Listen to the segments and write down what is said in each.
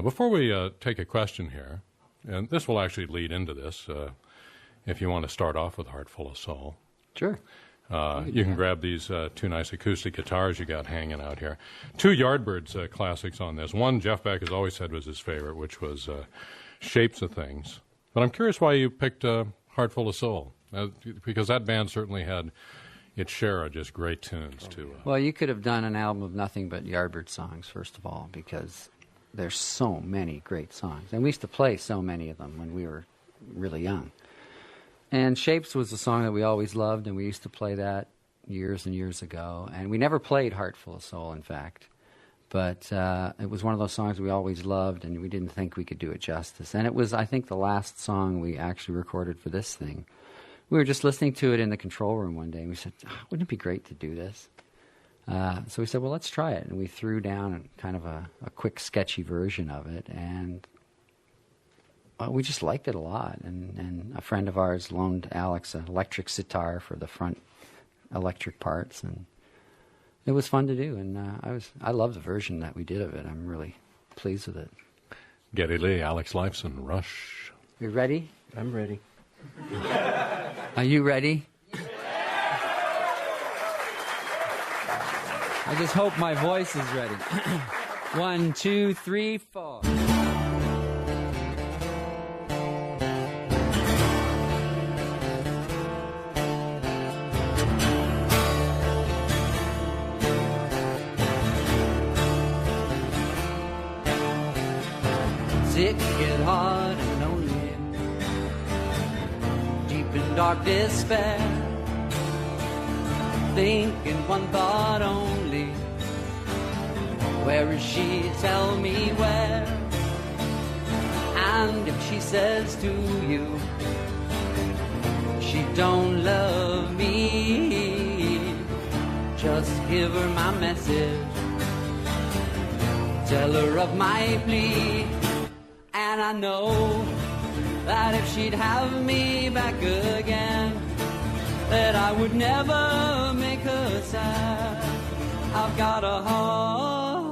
Before we take a question here, and this will actually lead into this, if you want to start off with Heart Full of Soul. Sure. You can grab these two nice acoustic guitars you got hanging out here. Two Yardbirds classics on this. One Jeff Beck has always said was his favorite, which was Shapes of Things. But I'm curious why you picked Heart Full of Soul, because that band certainly had its share of just great tunes, too. Well, you could have done an album of nothing but Yardbird songs, first of all, because there's so many great songs. And we used to play so many of them when we were really young. And Shapes was a song that we always loved, and we used to play that years and years ago. And we never played Heart Full of Soul, in fact. But it was one of those songs we always loved, and we didn't think we could do it justice. And it was, I think, the last song we actually recorded for this thing. We were just listening to it in the control room one day, and we said, wouldn't it be great to do this? So we said, well, let's try it. And we threw down kind of a quick, sketchy version of it, and we just liked it a lot. And a friend of ours loaned Alex an electric sitar for the front electric parts, and it was fun to do. And I love the version that we did of it. I'm really pleased with it. Geddy Lee, Alex Lifeson, Rush. You ready? I'm ready. Are you ready? I just hope my voice is ready. 1, 2, 3, 4. Sick at heart and lonely, deep in dark despair, thinking one thought only, where is she? Tell me where. And if she says to you she don't love me, just give her my message, tell her of my plea. And I know that if she'd have me back again, that I would never make her sad. I've got a heart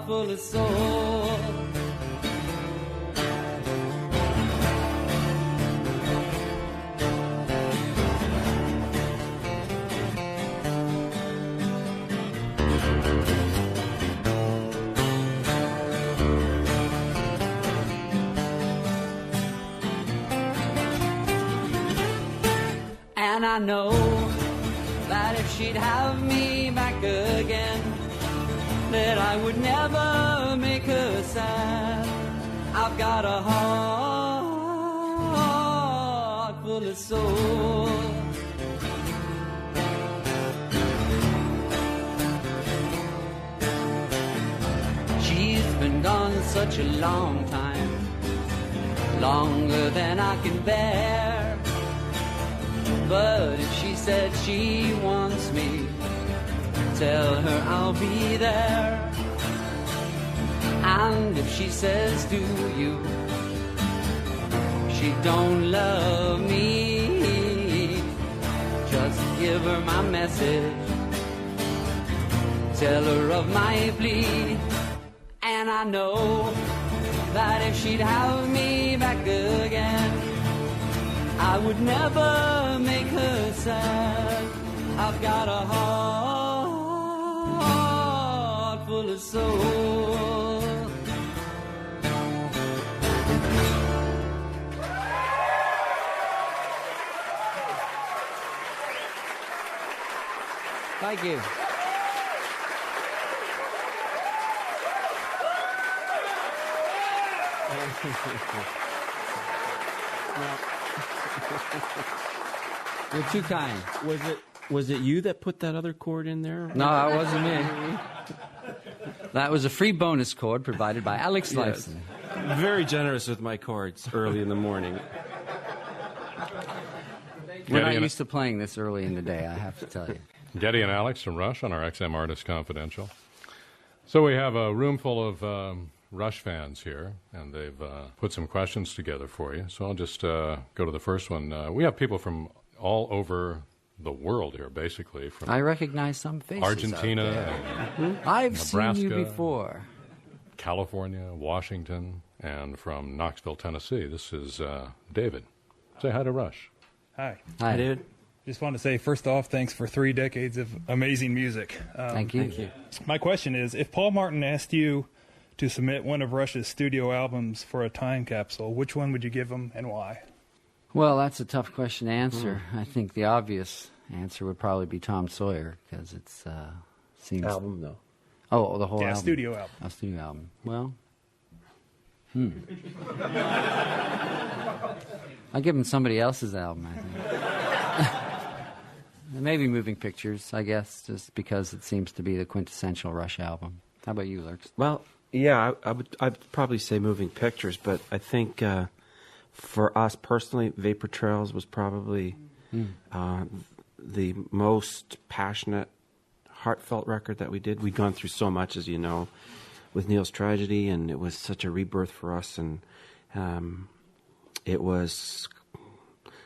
full of soul. And I know that if she'd have me back again, that I would never make her sad. I've got a heart full of soul. She's been gone such a long time, longer than I can bear. But if she said she wants me, tell her I'll be there. And if she says to you she don't love me, just give her my message, tell her of my plea. And I know that if she'd have me back again, I would never make her sad. I've got a heart full of soul. Thank you. You're too kind. Was it you that put that other chord in there? No, that wasn't me. That was a free bonus chord provided by Alex Yes. Lifeson. Very generous with my chords early in the morning. We're not used to playing this early in the day, I have to tell you. Geddy and Alex from Rush on our XM Artist Confidential. So we have a room full of Rush fans here, and they've put some questions together for you. So I'll just go to the first one. We have people from all over the world here, basically. From I recognize some faces Argentina, out there. I've Nebraska, seen you before. California, Washington, and from Knoxville, Tennessee. This is David. Say hi to Rush. Hi. Hi, David. Just wanted to say, first off, thanks for 3 decades of amazing music. Thank you. Thank you. My question is, if Paul Martin asked you to submit one of Rush's studio albums for a time capsule, which one would you give him and why? Well, that's a tough question to answer. I think the obvious answer would probably be Tom Sawyer, because it's seems. Album, though. Oh, the whole Yeah, album. studio album. A studio album. Well, I'll give him somebody else's album, I think. Maybe Moving Pictures, I guess, just because it seems to be the quintessential Rush album. How about you, Lurks? Well, yeah, I'd probably say Moving Pictures, but I think for us personally, Vapor Trails was probably the most passionate, heartfelt record that we did. We'd gone through so much, as you know, with Neil's tragedy, and it was such a rebirth for us, and it was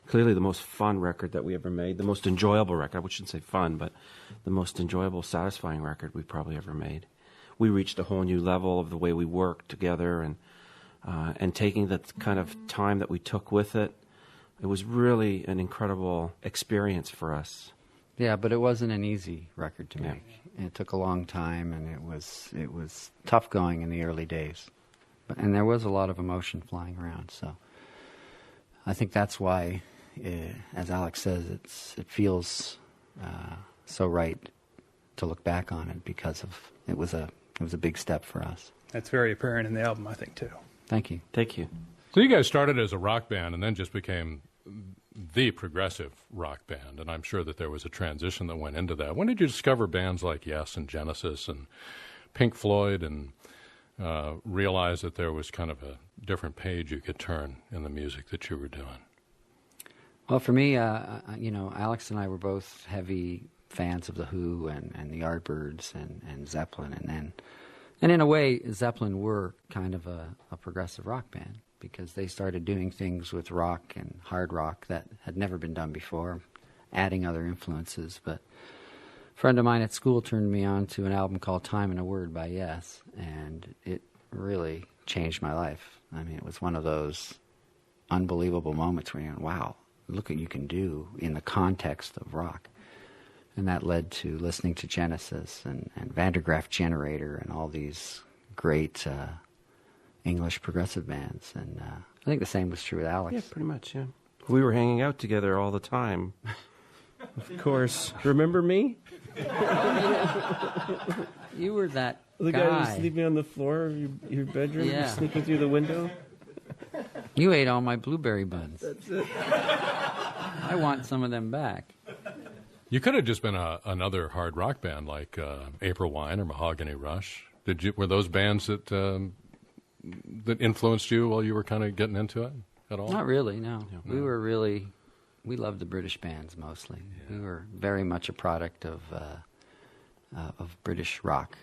clearly the most fun record that we ever made, the most enjoyable record. I shouldn't say fun, but the most enjoyable, satisfying record we probably ever made. We reached a whole new level of the way we worked together, and taking the kind of time that we took with it. It was really an incredible experience for us. Yeah, but it wasn't an easy record to Yeah. make. It took a long time, and it was tough going in the early days. And there was a lot of emotion flying around. So I think that's why, as Alex says, it feels so right to look back on it, because it was a big step for us. That's very apparent in the album, I think, too. Thank you. Thank you. So you guys started as a rock band and then just became the progressive rock band, and I'm sure that there was a transition that went into that. When did you discover bands like Yes and Genesis and Pink Floyd, and realize that there was kind of a different page you could turn in the music that you were doing? Well, for me, Alex and I were both heavy fans of The Who and the Yardbirds and Zeppelin, and in a way, Zeppelin were kind of a progressive rock band, because they started doing things with rock and hard rock that had never been done before, adding other influences. But a friend of mine at school turned me on to an album called Time and a Word by Yes, and it really changed my life. I mean, it was one of those unbelievable moments where you go, wow, look what you can do in the context of rock. And that led to listening to Genesis and Van der Graaf Generator and all these great English progressive bands. And I think the same was true with Alex. Yeah, pretty much, yeah. We were hanging out together all the time. Of course. Remember me? You were that The guy. guy who was sleeping on the floor of your bedroom, Yeah. sneaking through the window? You ate all my blueberry buns. That's it. I want some of them back. You could have just been another hard rock band like April Wine or Mahogany Rush. Were those bands that influenced you while you were kind of getting into it at all? Not really, no. We loved the British bands mostly. Yeah. We were very much a product of British rock